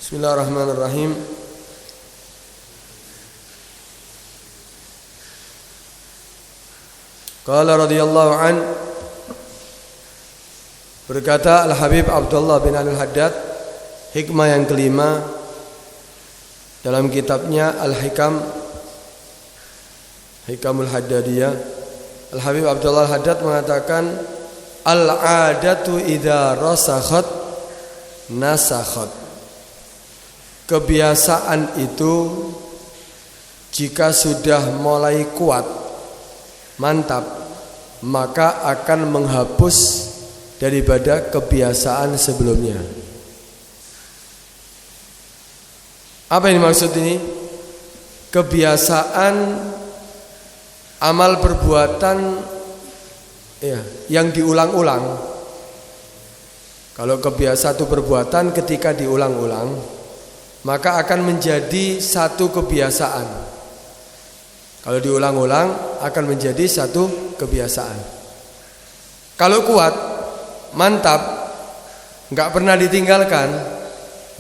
Bismillahirrahmanirrahim. Qala radhiyallahu an, berkata Al-Habib Abdullah bin Al-Haddad, hikmah yang kelima dalam kitabnya Al-Hikam, Hikamul Haddadiyah. Al-Habib Abdullah Al-Haddad mengatakan, al-'adatu idza rasakhat nasakhat. Kebiasaan itu jika sudah mulai kuat, mantap, maka akan menghapus daripada kebiasaan sebelumnya. Apa yang dimaksud ini? Kebiasaan amal perbuatan yang diulang-ulang. Kalau kebiasaan itu perbuatan ketika diulang-ulang, maka akan menjadi satu kebiasaan. Kalau diulang-ulang akan menjadi satu kebiasaan. Kalau kuat, mantap, enggak pernah ditinggalkan,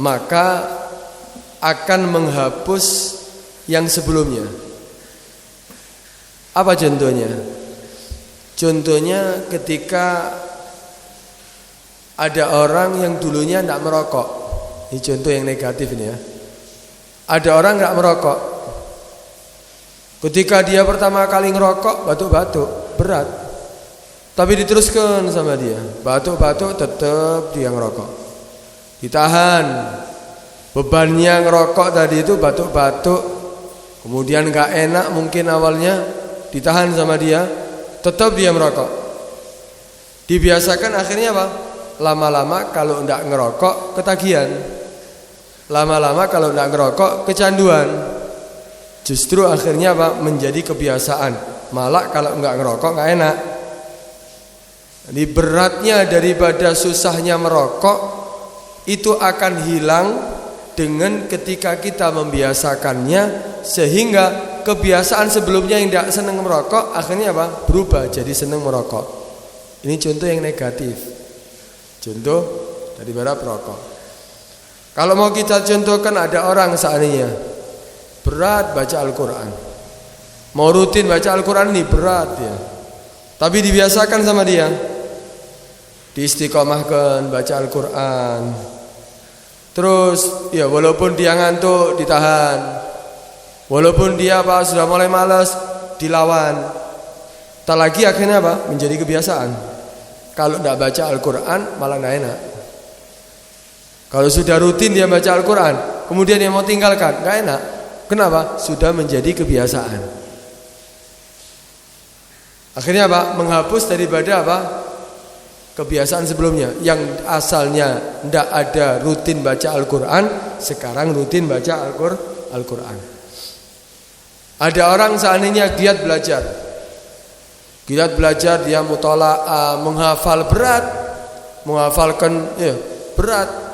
maka akan menghapus yang sebelumnya. Apa contohnya? Contohnya ketika ada orang yang dulunya enggak merokok. Ini contoh yang negatif ini ya. Ada orang enggak merokok. Ketika dia pertama kali ngerokok, batuk-batuk, berat. Tapi diteruskan sama dia. Batuk-batuk tetap dia ngerokok. Ditahan. Bebannya ngerokok tadi itu batuk-batuk. Kemudian enggak enak mungkin awalnya, ditahan sama dia, tetap dia merokok. Dibiasakan, akhirnya apa? Lama-lama kalau enggak ngerokok ketagihan. Lama-lama kalau enggak ngerokok kecanduan. Justru akhirnya apa? Menjadi kebiasaan. Malah kalau enggak ngerokok enggak enak. Jadi beratnya daripada susahnya merokok itu akan hilang dengan ketika kita membiasakannya, sehingga kebiasaan sebelumnya yang tidak senang merokok akhirnya apa? Berubah jadi senang merokok. Ini contoh yang negatif. Contoh daripada perokok. Kalau mau kita contohkan, ada orang seandainya berat baca Al-Quran, mau rutin baca Al-Quran ini berat ya, tapi dibiasakan sama dia, diistiqomahkan baca Al-Quran. Terus ya walaupun dia ngantuk ditahan, walaupun dia sudah mulai malas dilawan. Tak lagi akhirnya menjadi kebiasaan. Kalau tidak baca Al-Quran malah tidak enak. Kalau sudah rutin dia baca Al-Quran, kemudian dia mau tinggalkan, tidak enak. Kenapa? Sudah menjadi kebiasaan. Akhirnya menghapus daripada kebiasaan sebelumnya. Yang asalnya tidak ada rutin baca Al-Quran, sekarang rutin baca Al-Quran. Ada orang seandainya giat belajar. Giat belajar, dia mutola'ah, menghafal berat, menghafalkan berat.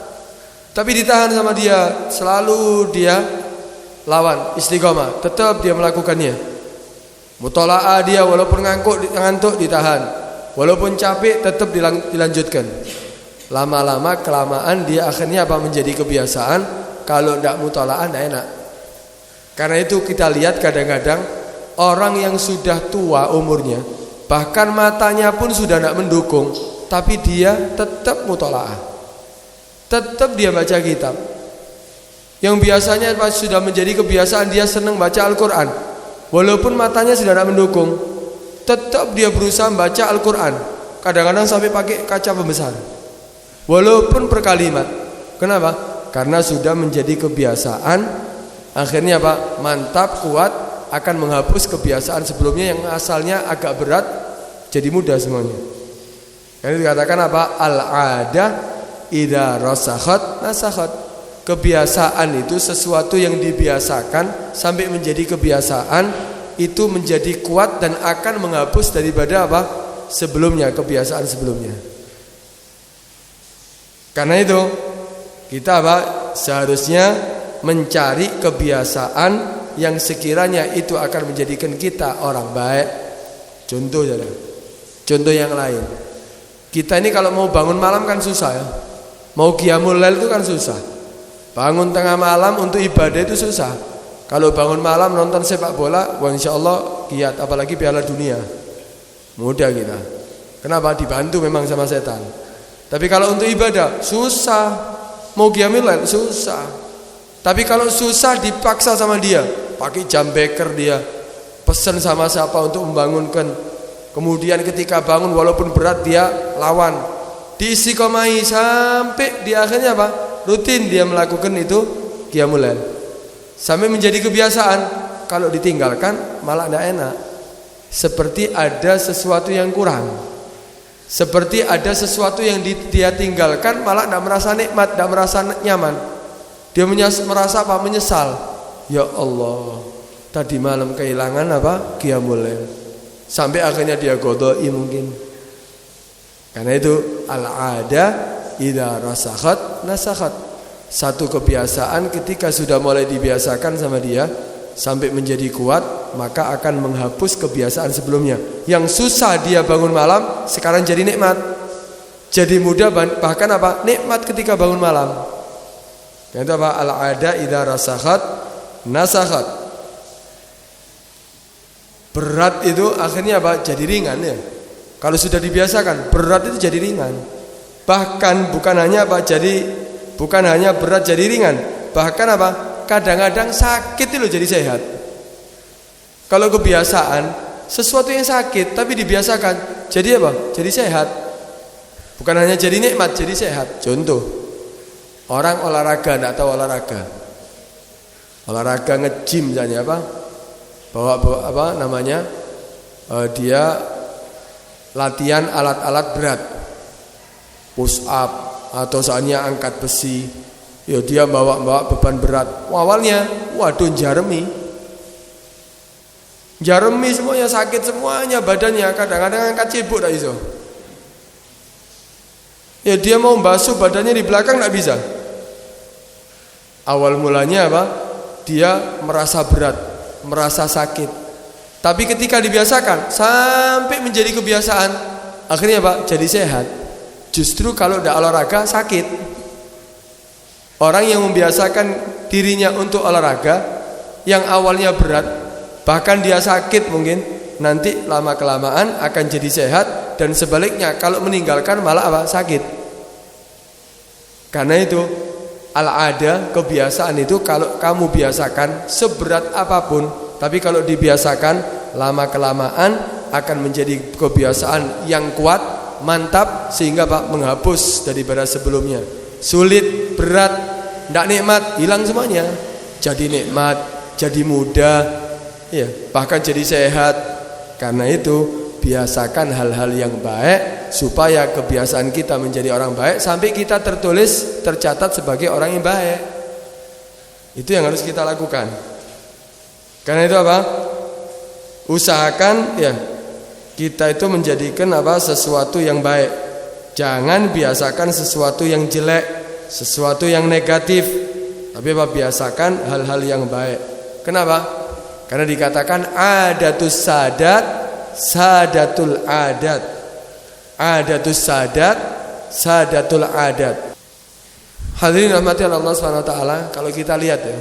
Tapi ditahan sama dia, selalu dia lawan, istiqomah, tetap dia melakukannya. Mutola'ah dia walaupun ngantuk ditahan, walaupun capek tetap dilanjutkan. Lama-lama kelamaan dia akhirnya menjadi kebiasaan. Kalau tidak mutola'ah tidak enak. Karena itu kita lihat kadang-kadang orang yang sudah tua umurnya, bahkan matanya pun sudah tidak mendukung, tapi dia tetap mutola'ah, tetap dia baca kitab. Yang biasanya sudah menjadi kebiasaan dia senang baca Al-Quran, walaupun matanya sudah tidak mendukung, tetap dia berusaha baca Al-Quran. Kadang-kadang sampai pakai kaca pembesar, walaupun per kalimat. Kenapa? Karena sudah menjadi kebiasaan. Akhirnya mantap, kuat, akan menghapus kebiasaan sebelumnya yang asalnya agak berat, jadi mudah semuanya. Karena dikatakan al-'adah idza rasakhat nasakhat. Kebiasaan itu sesuatu yang dibiasakan sampai menjadi kebiasaan, itu menjadi kuat dan akan menghapus daripada sebelumnya, kebiasaan sebelumnya. Karena itu kita seharusnya mencari kebiasaan yang sekiranya itu akan menjadikan kita orang baik. Contoh yang lain. Kita ini kalau mau bangun malam kan susah ya. Mau qiyamul lail itu kan susah. Bangun tengah malam untuk ibadah itu susah. Kalau bangun malam nonton sepak bola, wah insya Allah giat, apalagi Piala Dunia. Mudah kita. Kenapa? Dibantu memang sama setan. Tapi kalau untuk ibadah susah. Mau qiyamul lail susah. Tapi kalau susah dipaksa sama dia, pakai jam beker dia, pesan sama siapa untuk membangunkan. Kemudian ketika bangun walaupun berat dia lawan. Diistiqomahi sampai di akhirnya apa? Rutin dia melakukan itu qiyamul lail. Sampai menjadi kebiasaan. Kalau ditinggalkan malah tidak enak. Seperti ada sesuatu yang kurang. Seperti ada sesuatu yang dia tinggalkan malah tidak merasa nikmat, tidak merasa nyaman. Dia merasa apa? Menyesal. Ya Allah, tadi malam kehilangan apa? Qiyamul lail. Sampai akhirnya dia qadai mungkin. Karena itu al-'ada idza rasakhat nasakhat. Satu kebiasaan ketika sudah mulai dibiasakan sama dia sampai menjadi kuat, maka akan menghapus kebiasaan sebelumnya. Yang susah dia bangun malam sekarang jadi nikmat. Jadi mudah, bahkan apa? Nikmat ketika bangun malam. Itu apa? Al-'ada idza rasakhat nasakhat. Berat itu akhirnya apa? Jadi ringan ya. Kalau sudah dibiasakan, berat itu jadi ringan. Bahkan bukan hanya berat jadi ringan, bahkan apa? Kadang-kadang sakit itu jadi sehat. Kalau kebiasaan sesuatu yang sakit tapi dibiasakan, jadi apa? Jadi sehat. Bukan hanya jadi nikmat, jadi sehat. Contoh, orang olahraga tidak tahu olahraga. Olahraga nge-gym misalnya apa? Bawa apa namanya? Dia latihan alat-alat berat. Push up atau soalnya angkat besi. Ya dia bawa beban berat. Awalnya waduh jaremi semuanya sakit semuanya badannya, kadang-kadang angkat cebok tak iso. Ya dia mau basuh badannya di belakang tak bisa. Awal mulanya apa? Dia merasa berat, merasa sakit. Tapi ketika dibiasakan sampai menjadi kebiasaan, akhirnya apa? Jadi sehat. Justru kalau tidak olahraga sakit. Orang yang membiasakan dirinya untuk olahraga, yang awalnya berat, bahkan dia sakit mungkin, nanti lama-kelamaan akan jadi sehat. Dan sebaliknya kalau meninggalkan malah apa? Sakit. Karena itu al-'ada, kebiasaan itu kalau kamu biasakan seberat apapun, tapi kalau dibiasakan lama-kelamaan akan menjadi kebiasaan yang kuat, mantap, sehingga Pak menghapus daripada sebelumnya. Sulit, berat, tidak nikmat, hilang semuanya. Jadi nikmat, jadi mudah, ya, bahkan jadi sehat. Karena itu biasakan hal-hal yang baik supaya kebiasaan kita menjadi orang baik sampai kita tercatat sebagai orang yang baik. Itu yang harus kita lakukan. Karena itu apa? Usahakan ya kita itu menjadikan apa? Sesuatu yang baik. Jangan biasakan sesuatu yang jelek, sesuatu yang negatif. Tapi apa? Biasakan hal-hal yang baik. Kenapa? Karena dikatakan adatus sadat, sadatul adat. Adatus sadat, sadatul adat. Hadirin rahmati Allah SWT, kalau kita lihat ya,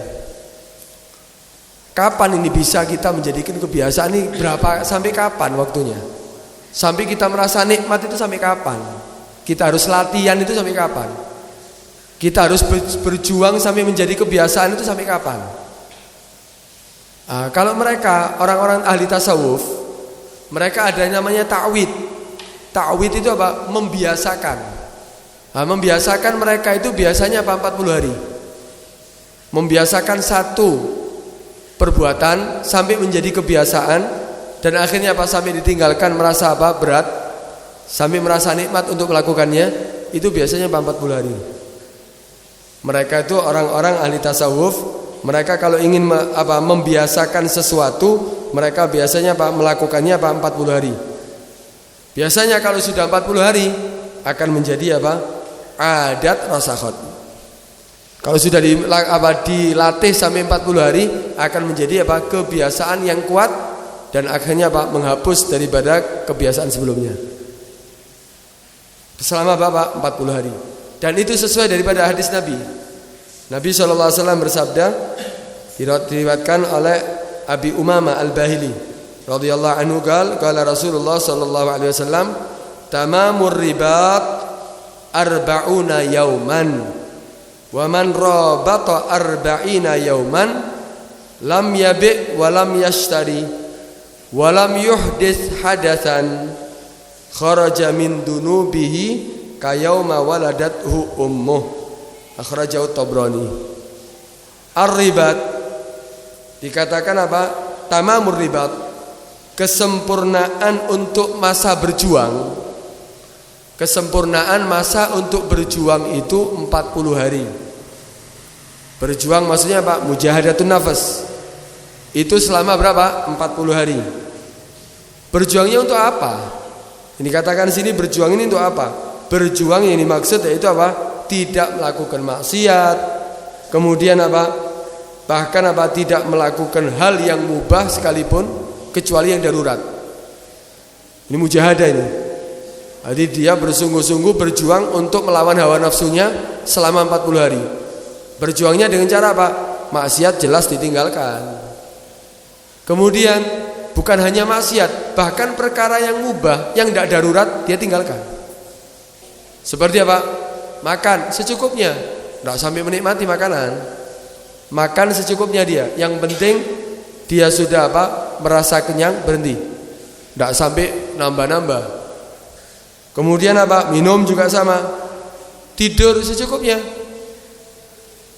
kapan ini bisa kita menjadikan kebiasaan ini, berapa sampai kapan waktunya? Sampai kita merasa nikmat itu sampai kapan? Kita harus latihan itu sampai kapan? Kita harus berjuang sampai menjadi kebiasaan itu sampai kapan? Kalau mereka orang-orang ahli tasawuf, mereka ada namanya ta'wid. Ta'wid itu apa? Membiasakan. Membiasakan mereka itu biasanya apa? 40 hari. Membiasakan satu perbuatan sampai menjadi kebiasaan, dan akhirnya apa? Sampai ditinggalkan merasa apa? Berat, sampai merasa nikmat untuk melakukannya, itu biasanya 40 hari. Mereka itu orang-orang ahli tasawuf. Mereka kalau ingin membiasakan sesuatu, mereka biasanya melakukannya 40 hari. Biasanya kalau sudah 40 hari akan menjadi adat rasakhat. Kalau sudah dilatih sampai 40 hari akan menjadi kebiasaan yang kuat, dan akhirnya menghapus daripada kebiasaan sebelumnya. Selama 40 hari. Dan itu sesuai daripada hadis Nabi. Nabi SAW bersabda, diriwayatkan oleh Abi Umamah Al-Bahili radhiyallahu anhu qala Rasulullah sallallahu alaihi wasallam, tamamur ribat arba'una yauman wa man rabata arba'ina yauman lam yabi' wa lam yashtari wa lam yuhdits hadatsan kharaja min dunubihi kayauma waladathu ummuh, akhrajahu Tabrani. Ar-ribat dikatakan apa? Tamamur ribat, kesempurnaan untuk masa berjuang. Kesempurnaan masa untuk berjuang itu 40 hari. Berjuang maksudnya apa? Mujahadatun nafas. Itu selama berapa? 40 hari. Berjuangnya untuk apa? Ini katakan sini berjuang ini untuk apa? Berjuang yang dimaksud yaitu apa? Tidak melakukan maksiat. Kemudian apa? Bahkan apa? Tidak melakukan hal yang mubah sekalipun, kecuali yang darurat. Ini mujahadah ini. Jadi dia bersungguh-sungguh berjuang untuk melawan hawa nafsunya selama 40 hari. Berjuangnya dengan cara apa? Maksiat jelas ditinggalkan. Kemudian bukan hanya maksiat, bahkan perkara yang mubah, yang tidak darurat dia tinggalkan. Seperti apa? Makan secukupnya, tidak sampai menikmati makanan. Makan secukupnya dia. Yang penting dia sudah apa? Merasa kenyang, berhenti. Tidak sampai nambah-nambah. Kemudian apa? Minum juga sama. Tidur secukupnya.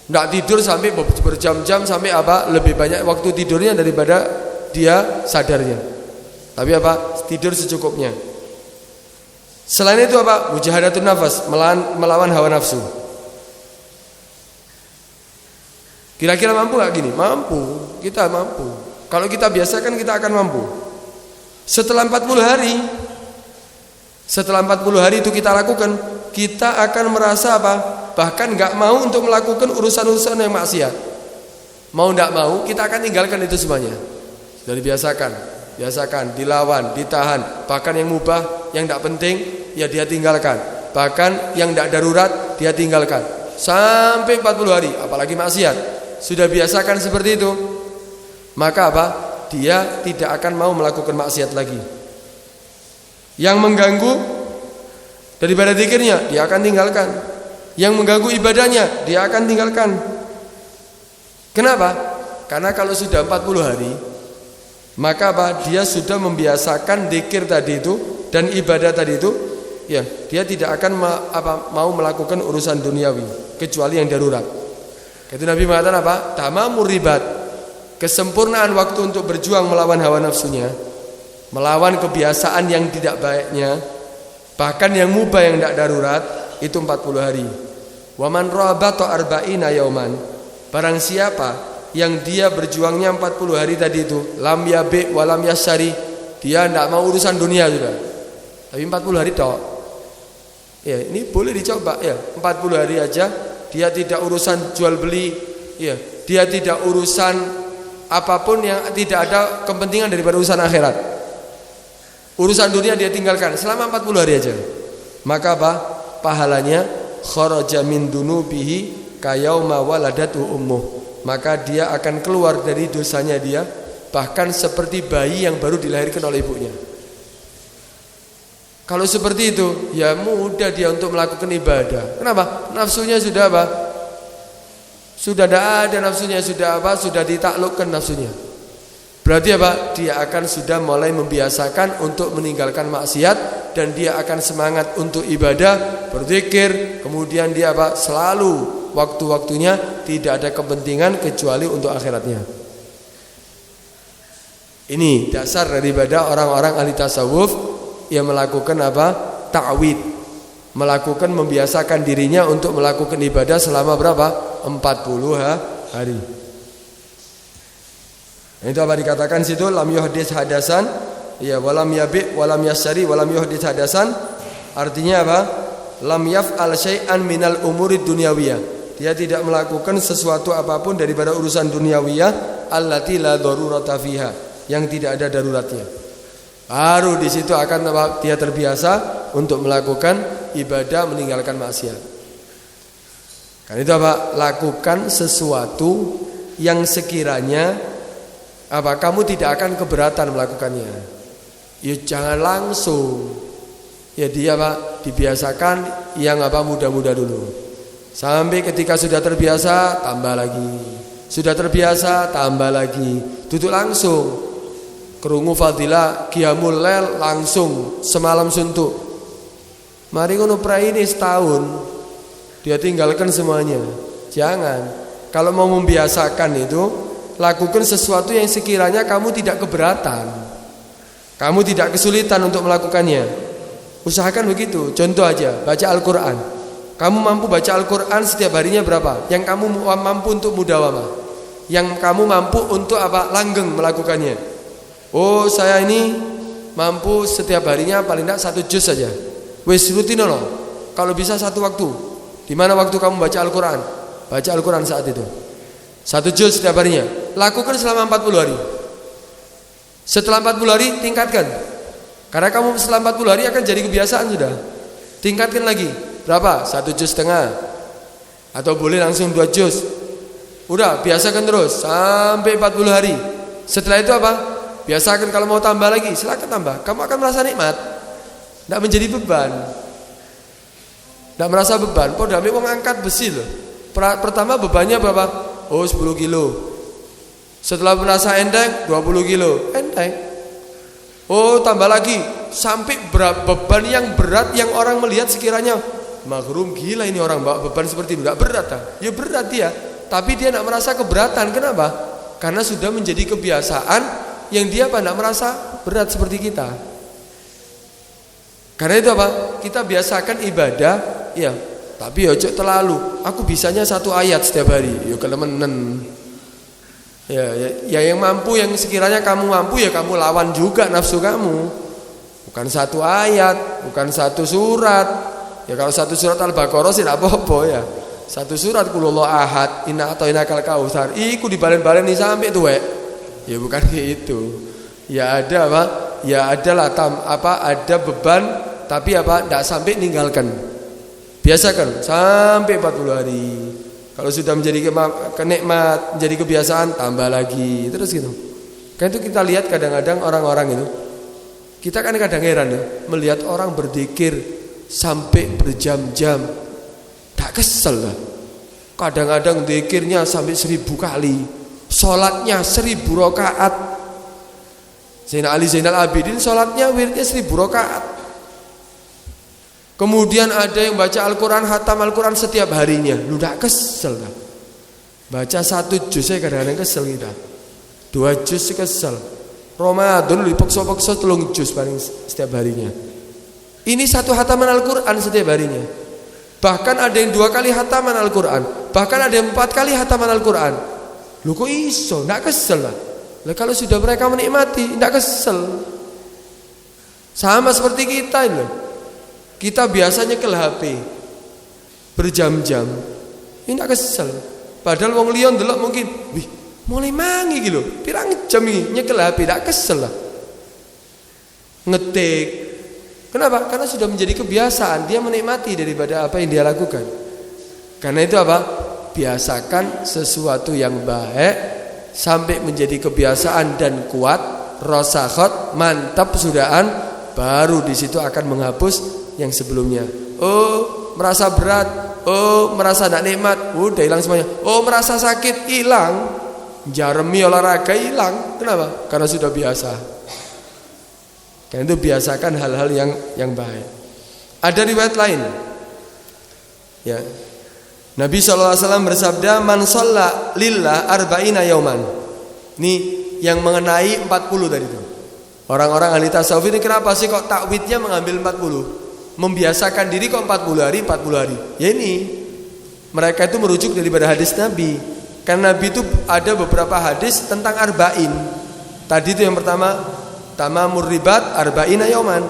Tidak tidur sampai berjam-jam, sampai apa? Lebih banyak waktu tidurnya daripada dia sadarnya. Tapi apa? Tidur secukupnya. Selain itu apa? Mujahadatun nafas, melawan hawa nafsu. Kira-kira mampu gak gini? Mampu. Kita mampu. Kalau kita biasakan kita akan mampu. Setelah 40 hari itu kita lakukan, kita akan merasa apa? Bahkan gak mau untuk melakukan urusan-urusan yang maksiat. Mau gak mau kita akan tinggalkan itu semuanya. Sudah biasakan, dilawan, ditahan. Bahkan yang mubah, yang gak penting, ya dia tinggalkan. Bahkan yang gak darurat, dia tinggalkan. Sampai 40 hari, apalagi maksiat. Sudah biasakan seperti itu. Maka apa? Dia tidak akan mau melakukan maksiat lagi. Yang mengganggu daripada zikirnya, dia akan tinggalkan. Yang mengganggu ibadahnya, dia akan tinggalkan. Kenapa? Karena kalau sudah 40 hari, maka apa? Dia sudah membiasakan zikir tadi itu dan ibadah tadi itu, ya, dia tidak akan mau melakukan urusan duniawi kecuali yang darurat. Itu Nabi mengatakan apa? Tamamur ribat, kesempurnaan waktu untuk berjuang melawan hawa nafsunya, melawan kebiasaan yang tidak baiknya, bahkan yang mubah yang tidak darurat, itu 40 hari. Wa man rabata arba'ina yauman, barang siapa yang dia berjuangnya 40 hari tadi itu, lam yabi wa lam yasyari, dia tidak mau urusan dunia sudah. Tapi 40 hari tok. Ya, ini boleh dicoba ya. 40 hari aja dia tidak urusan jual beli, ya. Dia tidak urusan apapun yang tidak ada kepentingan daripada urusan akhirat. Urusan dunia dia tinggalkan selama 40 hari aja. Maka apa? Pahalanya kharaja min dunubihi kayauma waladatu ummuh. Maka dia akan keluar dari dosanya dia bahkan seperti bayi yang baru dilahirkan oleh ibunya. Kalau seperti itu, ya mudah dia untuk melakukan ibadah. Kenapa? Nafsunya sudah apa? Sudah tidak ada nafsunya, sudah apa? Sudah ditaklukkan nafsunya. Berarti apa? Dia akan sudah mulai membiasakan untuk meninggalkan maksiat dan dia akan semangat untuk ibadah, berzikir, kemudian dia apa? Selalu waktu-waktunya tidak ada kepentingan kecuali untuk akhiratnya. Ini dasar daripada orang-orang ahli tasawuf yang melakukan apa? Ta'wid, melakukan membiasakan dirinya untuk melakukan ibadah selama berapa? 40 hari. Nah, itu apa dikatakan situ? Lam yuhdits hadasan, ya, walam yabi walam yasyari walam yuhdits hadasan. Artinya apa? Lam yaf'al syai'an minal umurid dunyawiyah. Dia tidak melakukan sesuatu apapun daripada urusan duniawiyah allati la darurata fiha, yang tidak ada daruratnya. Baru di situ akan dia terbiasa untuk melakukan ibadah, meninggalkan maksiat. Karena itu apa? Lakukan sesuatu yang sekiranya apa kamu tidak akan keberatan melakukannya. Ya jangan langsung. Ya dia apa? Dibiasakan yang apa mudah-mudah dulu. Sampai ketika sudah terbiasa tambah lagi. Sudah terbiasa tambah lagi. Duduk langsung. Kerungu fadilah qiyamul lail langsung semalam suntuk. Mari ngono prai ini setahun dia tinggalkan semuanya. Jangan. Kalau mau membiasakan itu lakukan sesuatu yang sekiranya kamu tidak keberatan. Kamu tidak kesulitan untuk melakukannya. Usahakan begitu. Contoh aja, baca Al-Quran. Kamu mampu baca Al-Quran setiap harinya berapa? Yang kamu mampu untuk mudawamah. Yang kamu mampu untuk apa? Langgeng melakukannya. Oh saya ini mampu setiap harinya paling tidak 1 juz saja. Wes rutin loh. Kalau bisa 1 waktu. Di mana waktu kamu baca Al-Quran? Baca Al-Quran saat itu 1 juz setiap harinya. Lakukan selama 40 hari. Setelah 40 hari tingkatkan. Karena kamu setelah 40 hari akan jadi kebiasaan sudah. Tingkatkan lagi. Berapa? 1,5 juz. Atau boleh langsung 2 juz. Udah biasakan terus sampai 40 hari. Setelah itu apa? Biasakan kalau mau tambah lagi silakan tambah. Kamu akan merasa nikmat. Tidak menjadi beban. Tidak merasa beban. Padahal mau angkat besi loh. Pertama bebannya berapa? Oh 10 kilo. Setelah merasa enteng 20 kilo. Enteng. Oh tambah lagi sampai beban yang berat yang orang melihat sekiranya Maghrum gila ini orang bawa beban seperti itu. Tidak berat tak? Ya berat dia. Tapi dia tidak merasa keberatan. Kenapa? Karena sudah menjadi kebiasaan yang dia apa? Tidak merasa berat seperti kita. Karena itu apa? Kita biasakan ibadah. Ya. Tapi ya cok terlalu. Aku bisanya 1 ayat setiap hari. Ya kelemenen. Ya yang mampu, yang sekiranya kamu mampu ya kamu lawan juga nafsu kamu. Bukan 1 ayat, bukan 1 surat. Ya kalau 1 surat Al-Baqarah sih tidak apa-apa ya. 1 surat Qulullahu ahad, inna a'tainakal kautsar. Iku dibalen-baleni sampai tuwek. Ya bukan gitu. Ya ada apa? Ya adalah ada beban tapi apa? Tidak sampai ninggalkan. Biasakan sampai 40 hari. Kalau sudah menjadi kenikmat, menjadi kebiasaan, tambah lagi terus gitu. Kan itu kita lihat kadang-kadang orang-orang itu. Kita kan kadang heran ya, melihat orang berzikir sampai berjam-jam. Tak kesel lah. Kadang-kadang zikirnya sampai 1000 kali. Sholatnya 1000 rakaat. Zainal Abidin sholatnya wiridnya 1000 rakaat. Kemudian ada yang baca Al-Quran, hatam Al-Quran setiap harinya. Lu tak kesel kan? Baca 1 juz saya kadang-kadang kesel kita. 2 juz kesel. Ramadan lu dipaksa-paksa 3 juz paling setiap harinya. Ini 1 hataman Al-Quran setiap harinya. Bahkan ada yang 2 kali hataman Al-Quran. Bahkan ada yang 4 kali hataman Al-Quran. Lu kok iso? Tak kesel lah. Lah kalau sudah mereka menikmati, tak kesel. Sama seperti kita ini. Kita biasanya ke HP berjam-jam. Ini tak kesel. Padahal wong liya ndelok mungkin, wih, mulai mangi iki lho. Pirang jam iki nyekel HP, tak kesel lah. Ngetik. Kenapa? Karena sudah menjadi kebiasaan, dia menikmati daripada apa yang dia lakukan. Karena itu apa? Biasakan sesuatu yang baik sampai menjadi kebiasaan dan kuat, rasakhot, mantap sudahan, baru di situ akan menghapus yang sebelumnya. Oh merasa berat, oh merasa tidak nikmat, udah hilang semuanya. Oh merasa sakit, hilang. Jaremi olahraga, hilang. Kenapa? Karena sudah biasa. Karena itu biasakan hal-hal yang baik. Ada riwayat lain ya, Nabi SAW bersabda, man shalla lillah arba'ina yauman. Ini yang mengenai 40 tadi itu. Orang-orang ahli tasawuf ini kenapa sih kok takwidnya mengambil 40? Membiasakan diri kok 40 hari. Ya ini mereka itu merujuk daripada hadis Nabi. Karena Nabi itu ada beberapa hadis tentang arba'in. Tadi itu yang pertama, tamamur ribat arba'ina yauman.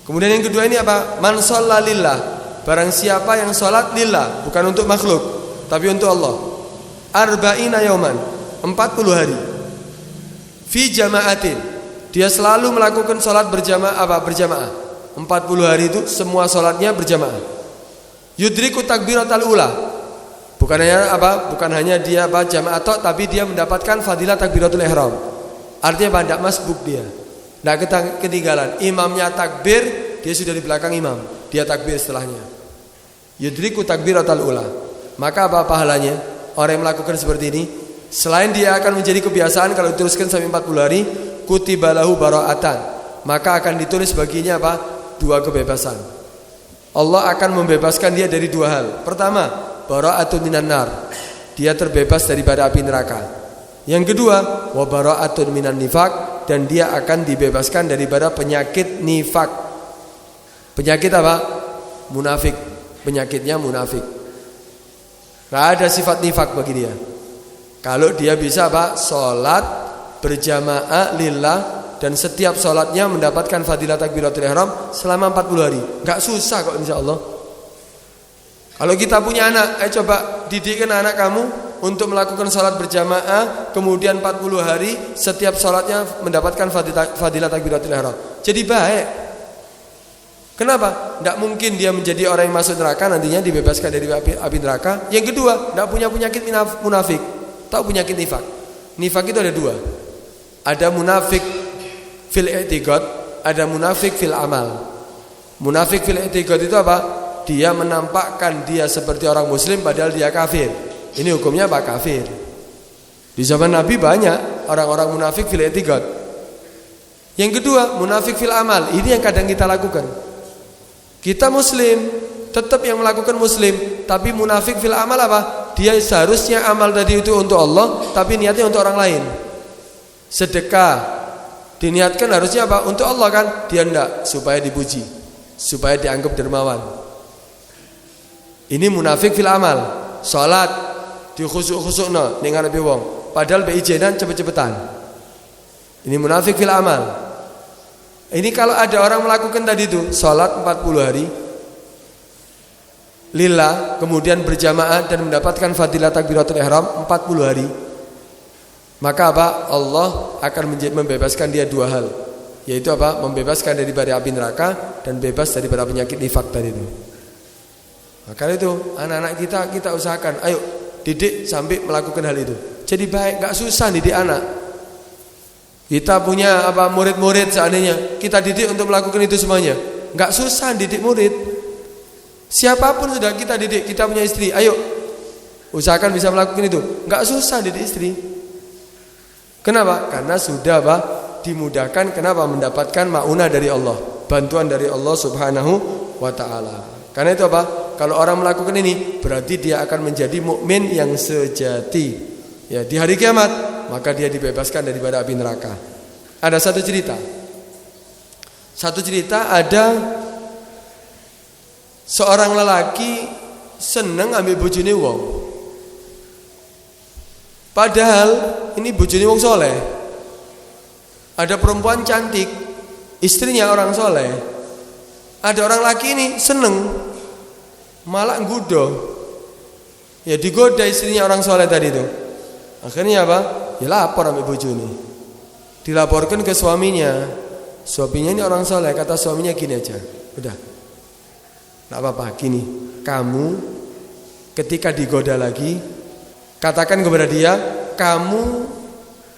Kemudian yang kedua ini apa? Man shalla lillah. Barang siapa yang sholat lillah, bukan untuk makhluk, tapi untuk Allah. Arba'ina yauman, 40 hari. Fi jama'atin. Dia selalu melakukan sholat berjamaah. 40 hari itu semua sholatnya berjamaah. Yudriku takbiratul ula. Bukan hanya dia jamaah tok, tapi dia mendapatkan fadilah takbiratul ihram. Artinya tidak masbuk dia. Tidak ketinggalan. Imamnya takbir, dia sudah di belakang imam. Dia takbir setelahnya. Yudriku takbiratul ula. Maka apa pahalanya? Orang yang melakukan seperti ini, selain dia akan menjadi kebiasaan kalau diteruskan sampai 40 hari, kutiba lahu bara'atan. Maka akan ditulis baginya 2 kebebasan. Allah akan membebaskan dia dari 2 hal. Pertama, bara'atun minan nar. Dia terbebas daripada api neraka. Yang kedua, wa bara'atun minan nifaq, dan dia akan dibebaskan daripada penyakit nifak. Penyakit apa? Munafik. Penyakitnya munafik. Gak ada sifat nifak bagi dia. Kalau dia bisa sholat berjamaah lillah, dan setiap sholatnya mendapatkan fadilah takbiratul ihram selama 40 hari. Gak susah kok insyaallah. Kalau kita punya anak, coba didikkan anak kamu untuk melakukan sholat berjamaah, kemudian 40 hari setiap sholatnya mendapatkan fadilah takbiratul ihram. Jadi baik. Kenapa? Tidak mungkin dia menjadi orang yang masuk neraka, nantinya dibebaskan dari api neraka. Yang kedua, tidak punya penyakit munafik. Tahu penyakit nifak? Nifak itu ada 2. Ada munafik fil i'tiqad, ada munafik fil amal. Munafik fil i'tiqad itu apa? Dia menampakkan dia seperti orang muslim padahal dia kafir. Ini hukumnya kafir. Di zaman Nabi banyak orang-orang munafik fil i'tiqad. Yang kedua, munafik fil amal. Ini yang kadang kita lakukan. Kita muslim, tetap yang melakukan muslim, tapi munafik fil amal apa? Dia seharusnya amal tadi itu untuk Allah, tapi niatnya untuk orang lain. Sedekah diniatkan harusnya apa? Untuk Allah kan? Dia enggak, supaya dipuji, supaya dianggap dermawan. Ini munafik fil amal. Salat dikhusuk-khusukna ning ngarepe wong, padahal be ijenan cepet-cepetan. Ini munafik fil amal. Ini kalau ada orang melakukan tadi itu salat 40 hari lillah, kemudian berjamaah dan mendapatkan fadilah takbiratul ihram 40 hari, maka apa? Allah akan membebaskan dia 2 hal, yaitu apa? Membebaskan daripada api neraka dan bebas daripada penyakit nifak tadi itu. Maka itu anak-anak kita usahakan, ayo didik sampai melakukan hal itu. Jadi baik, gak susah didik anak. Kita punya murid-murid, seandainya kita didik untuk melakukan itu semuanya, gak susah didik murid. Siapapun sudah kita didik, kita punya istri, ayo usahakan bisa melakukan itu. Gak susah didik istri. Kenapa? Karena sudah dimudahkan. Kenapa? Mendapatkan maunah dari Allah, bantuan dari Allah Subhanahu wa ta'ala. Karena itu kalau orang melakukan ini, berarti dia akan menjadi mukmin yang sejati. Ya, di hari kiamat, maka dia dibebaskan daripada api neraka. Ada satu cerita ada seorang lelaki seneng ambil bojone wong. Padahal ini bojone wong soleh. Ada perempuan cantik, istrinya orang soleh. Ada orang laki ini seneng, malah nggoda. Ya digoda istrinya orang soleh tadi itu. Akhirnya apa? Ya lapor sama bojone. Dilaporkan ke suaminya. Suaminya ini orang soleh. Kata suaminya gini aja, udah, gak apa-apa, gini, kamu ketika digoda lagi, katakan kepada dia, kamu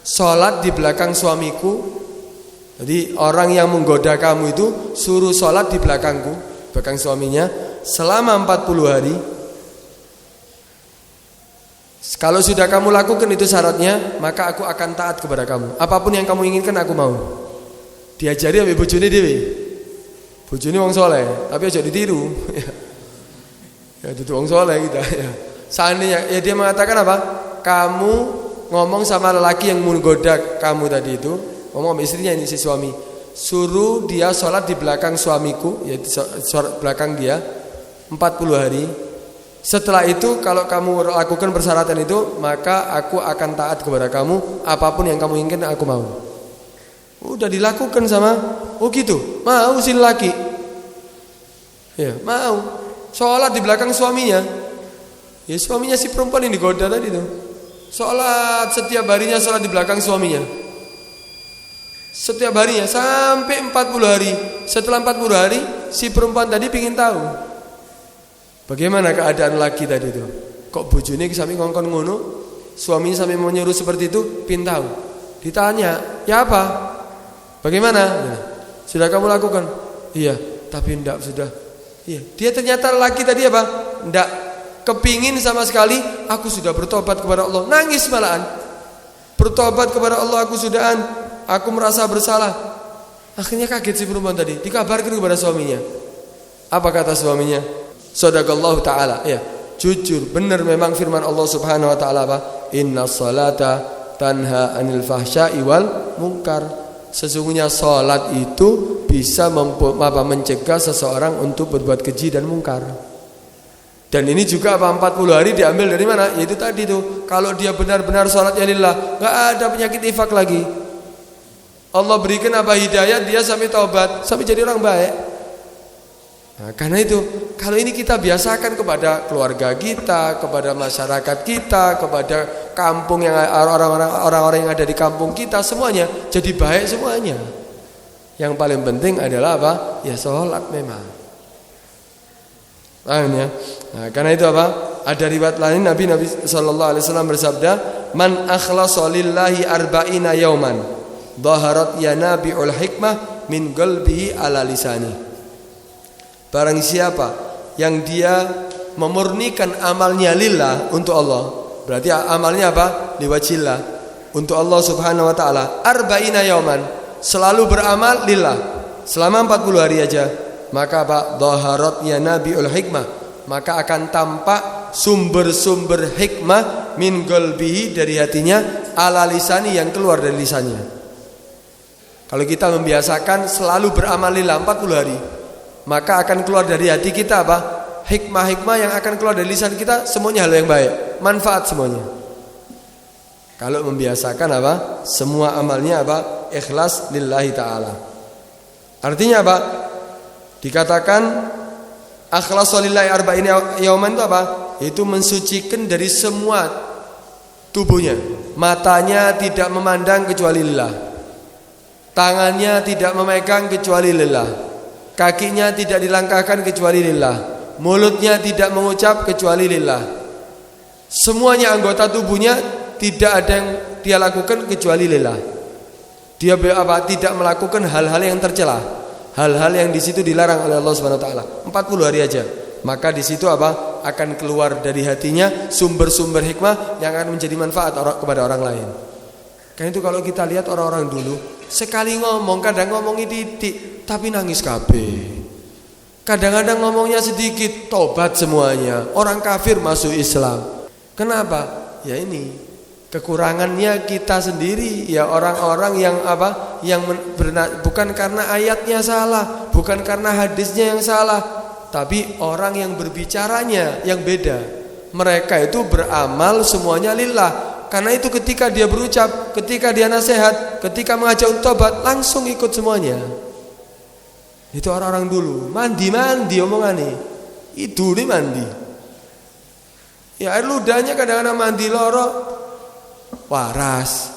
sholat di belakang suamiku. Jadi orang yang menggoda kamu itu suruh sholat di belakangku, belakang suaminya, selama 40 hari. Kalau sudah kamu lakukan itu syaratnya, maka aku akan taat kepada kamu. Apapun yang kamu inginkan aku mau. Diajari sampai bojone dhewe. Bojone wong soleh, tapi aja ditiru. Ya itu wong soleh kita. Ya. Seandainya ya dia mengatakan apa? Kamu ngomong sama lelaki yang menggoda kamu tadi itu, ngomong sama istrinya ini si suami, suruh dia sholat di belakang suamiku, yaitu belakang dia 40 hari. Setelah itu kalau kamu lakukan persyaratan itu, maka aku akan taat kepada kamu. Apapun yang kamu inginkan aku mau. Udah dilakukan sama, oh gitu, mau si laki. Ya mau sholat di belakang suaminya. Ya suaminya si perempuan yang digoda tadi itu, sholat setiap harinya, sholat di belakang suaminya. Setiap harinya sampai 40 hari. Setelah 40 hari si perempuan tadi ingin tahu bagaimana keadaan laki tadi itu. kok bojone sami ngongkon ngono, suaminya sami menyuruh seperti itu, pintau. Ditanya, "Ya apa? Bagaimana?" "Sudah kamu lakukan?" "Iya, tapi enggak sudah." Iya, dia ternyata laki tadi apa? Enggak kepingin sama sekali, "Aku sudah bertobat kepada Allah." Nangis malahan. "Bertobat kepada Allah aku sudahan, aku merasa bersalah." Akhirnya kaget si perempuan tadi, dikabarkan kepada suaminya. Apa kata suaminya? Shadaqallahu ta'ala. Ya, jujur, benar memang firman Allah Subhanahu wa taala apa? Inna salata tanha anil fahsya'i wal munkar. Sesungguhnya salat itu bisa mencegah seseorang untuk berbuat keji dan mungkar. Dan ini juga 40 hari diambil dari mana? Yaitu tadi tuh, kalau dia benar-benar salatnya lillah, enggak ada penyakit ifak lagi. Allah berikan hidayah, dia sampai taubat, sampai jadi orang baik. Nah, karena itu, kalau ini kita biasakan kepada keluarga kita, kepada masyarakat kita, kepada kampung yang orang-orang yang ada di kampung kita, semuanya jadi baik semuanya. Yang paling penting adalah apa? Ya sholat memang. Ya. Nah, karena itu apa? Ada riwayat lain Nabi sallallahu alaihi wasallam bersabda, "Man akhlasa lillahi arba'ina yauman, dhaharat yanabi'ul hikmah min qalbihi ala lisani." Barang siapa yang dia memurnikan amalnya lillah untuk Allah, berarti amalnya apa? Liwajillah, untuk Allah Subhanahu wa taala. Arba'ina yauman, selalu beramal lillah selama 40 hari aja. Maka apa? Dhaharat yanabi'ul hikmah, maka akan tampak sumber-sumber hikmah min qalbihi, dari hatinya, ala lisani, yang keluar dari lisannya. Kalau kita membiasakan selalu beramal lillah 40 hari, maka akan keluar dari hati kita apa? Hikmah-hikmah yang akan keluar dari lisan kita, semuanya hal yang baik, manfaat semuanya. Kalau membiasakan apa? Semua amalnya apa? Ikhlas lillahi ta'ala. Artinya apa? Dikatakan akhlasu lillahi arba'ina yauman itu apa? Itu mensucikan dari semua tubuhnya. Matanya tidak memandang kecuali lillah, tangannya tidak memegang kecuali lillah, kakinya tidak dilangkahkan kecuali lillah, mulutnya tidak mengucap kecuali lillah. Semuanya anggota tubuhnya tidak ada yang dia lakukan kecuali lillah. Dia apa? Tidak melakukan hal-hal yang tercela, hal-hal yang di situ dilarang oleh Allah Subhanahu wa taala. 40 hari aja. Maka di situ apa? Akan keluar dari hatinya sumber-sumber hikmah yang akan menjadi manfaat kepada orang lain. Karena itu kalau kita lihat orang-orang dulu, sekali ngomong, kadang ngomongnya titik, tapi nangis kabeh. Kadang-kadang ngomongnya sedikit, tobat semuanya. Orang kafir masuk Islam. Kenapa? Ya ini kekurangannya kita sendiri, ya orang-orang yang apa? Bukan karena ayatnya salah, bukan karena hadisnya yang salah, tapi orang yang berbicaranya yang beda. Mereka itu beramal semuanya lillah. Karena itu ketika dia berucap, ketika dia nasihat, ketika mengajak untuk tobat, langsung ikut semuanya. Itu orang-orang dulu, mandi omongannya. Itu nih mandi. Ya air ludahnya kadang-kadang mandi loro, waras.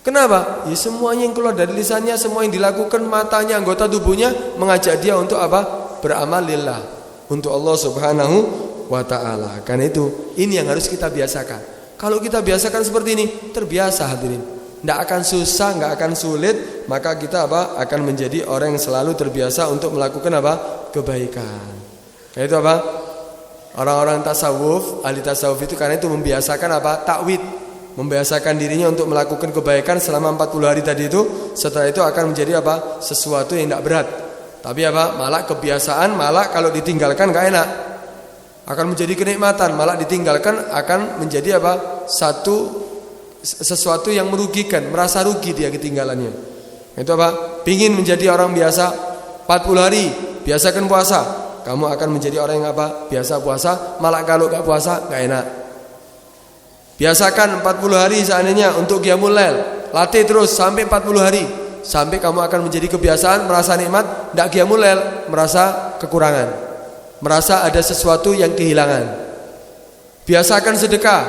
Kenapa? Ya semuanya yang keluar dari lisannya, semua yang dilakukan matanya, anggota tubuhnya, mengajak dia untuk apa? Beramal lillah, untuk Allah Subhanahu wa ta'ala. Karena itu, ini yang harus kita biasakan. Kalau kita biasakan seperti ini, terbiasa hadirin, tidak akan susah, tidak akan sulit. Maka kita apa? Akan menjadi orang yang selalu terbiasa untuk melakukan apa? Kebaikan. Karena itu apa? Orang-orang tasawuf, ahli tasawuf itu karena itu membiasakan apa? Takwid, membiasakan dirinya untuk melakukan kebaikan selama 40 hari tadi itu. Setelah itu akan menjadi apa? Sesuatu yang tidak berat. Tapi apa? Malah kebiasaan, malah kalau ditinggalkan gak enak, akan menjadi kenikmatan. Malah ditinggalkan akan menjadi apa? Sesuatu yang merugikan, merasa rugi dia ketinggalannya. Itu apa? Pingin menjadi orang biasa 40 hari, biasakan puasa, kamu akan menjadi orang yang apa? Biasa puasa, malah kalau gak puasa gak enak. Biasakan 40 hari seandainya untuk qiyamul lail, latih terus sampai 40 hari, sampai kamu akan menjadi kebiasaan, merasa nikmat. Ndak qiyamul lail, merasa kekurangan, merasa ada sesuatu yang kehilangan. Biasakan sedekah,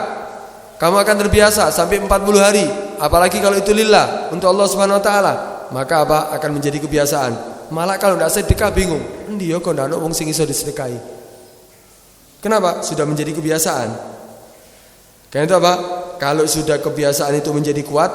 kamu akan terbiasa sampai 40 hari. Apalagi kalau itu lillah, untuk Allah Subhanahu wa taala, maka apa? Akan menjadi kebiasaan. Malah kalau tidak sedekah bingung, ndi yo kok ndak ono wong sing iso disedekahi. Kenapa? Sudah menjadi kebiasaan. Karena itu apa? Kalau sudah kebiasaan itu menjadi kuat,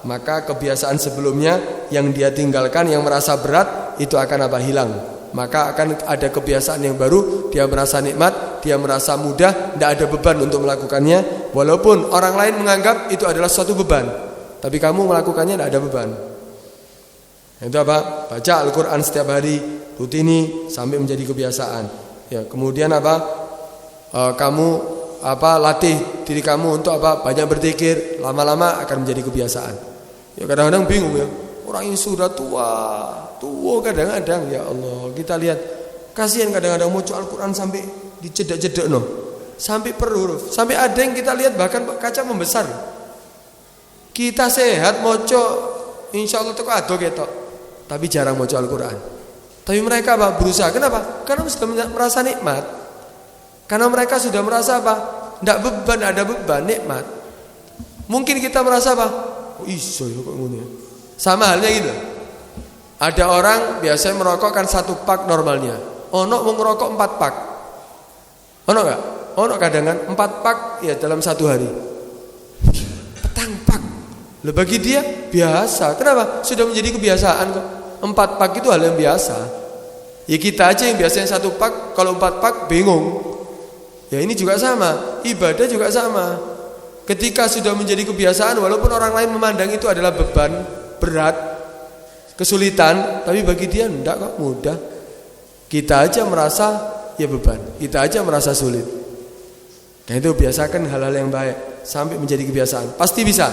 maka kebiasaan sebelumnya yang dia tinggalkan, yang merasa berat, itu akan apa? Hilang. Maka akan ada kebiasaan yang baru, dia merasa nikmat, dia merasa mudah, tidak ada beban untuk melakukannya. Walaupun orang lain menganggap itu adalah suatu beban, tapi kamu melakukannya tidak ada beban. Itu apa? Baca Al-Quran setiap hari, rutini sampai menjadi kebiasaan. Ya, kemudian apa? Kamu latih diri kamu untuk apa? Banyak berzikir, lama-lama akan menjadi kebiasaan. Ya kadang-kadang bingung ya, orang yang sudah tua kadang-kadang, ya Allah, kita lihat kasihan kadang-kadang mau Al-Quran sampai dicedak-cedak sampai per huruf, sampai ada yang kita lihat bahkan kaca membesar. Kita sehat moco, insya Allah tuh ado ketok, tapi jarang moco Al-Quran. Tapi mereka apa? Berusaha. Kenapa? Karena sudah merasa nikmat. Karena mereka sudah merasa apa? Tidak beban, ada beban, nikmat. Mungkin kita merasa apa? Oh iso ya kok ngene. Sama halnya gitu. Ada orang biasanya merokok kan 1 pak normalnya. Ono mau ngerokok 4 pak. Ono enggak? Ono kadang kan 4 pak ya dalam 1 hari. Petang pak. Lah bagi dia biasa. Kenapa? Sudah menjadi kebiasaan kok. 4 pak itu hal yang biasa. Ya kita aja yang biasanya 1 pak, kalau 4 pak bingung. Ya ini juga sama, ibadah juga sama. Ketika sudah menjadi kebiasaan, walaupun orang lain memandang itu adalah beban, berat, kesulitan, tapi bagi dia enggak kok, mudah. Kita aja merasa ya beban, kita aja merasa sulit. Nah itu biasakan hal-hal yang baik sampai menjadi kebiasaan. Pasti bisa.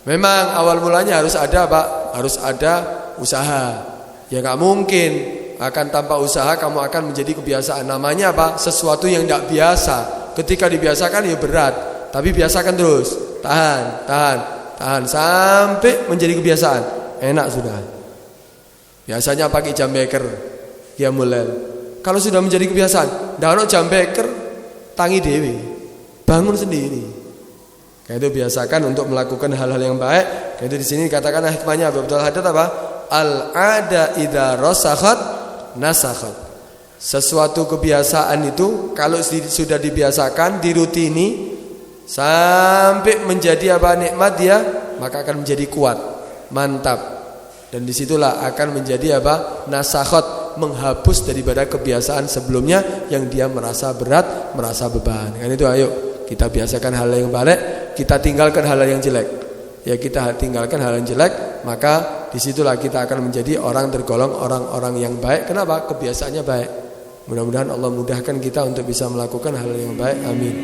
Memang awal mulanya harus ada apa? Harus ada usaha. Ya nggak mungkin akan tanpa usaha kamu akan menjadi kebiasaan. Namanya apa? Sesuatu yang tidak biasa. Ketika dibiasakan ya berat, tapi biasakan terus. Tahan sampai menjadi kebiasaan. Enak sudah. Biasanya pakai jam beker, ya mulai. Kalau sudah menjadi kebiasaan, ndak ono jam beker, tangi dewi, bangun sendiri. Kayak itu biasakan untuk melakukan hal-hal yang baik. Kayak itu di sini dikatakan hikmahnya betul hadat apa? Al-ada idza rasakhat nasakhat. Sesuatu kebiasaan itu kalau sudah dibiasakan, dirutini sampai menjadi apa? Nikmat dia, maka akan menjadi kuat, mantap. Dan disitulah akan menjadi apa? Nasakhat, menghapus daripada kebiasaan sebelumnya yang dia merasa berat, merasa beban. Kan itu ayo kita biasakan hal yang baik, kita tinggalkan hal yang jelek. Ya kita tinggalkan hal yang jelek, maka disitulah kita akan menjadi orang tergolong orang-orang yang baik. Kenapa? Kebiasaannya baik. Mudah-mudahan Allah mudahkan kita untuk bisa melakukan hal yang baik. Amin.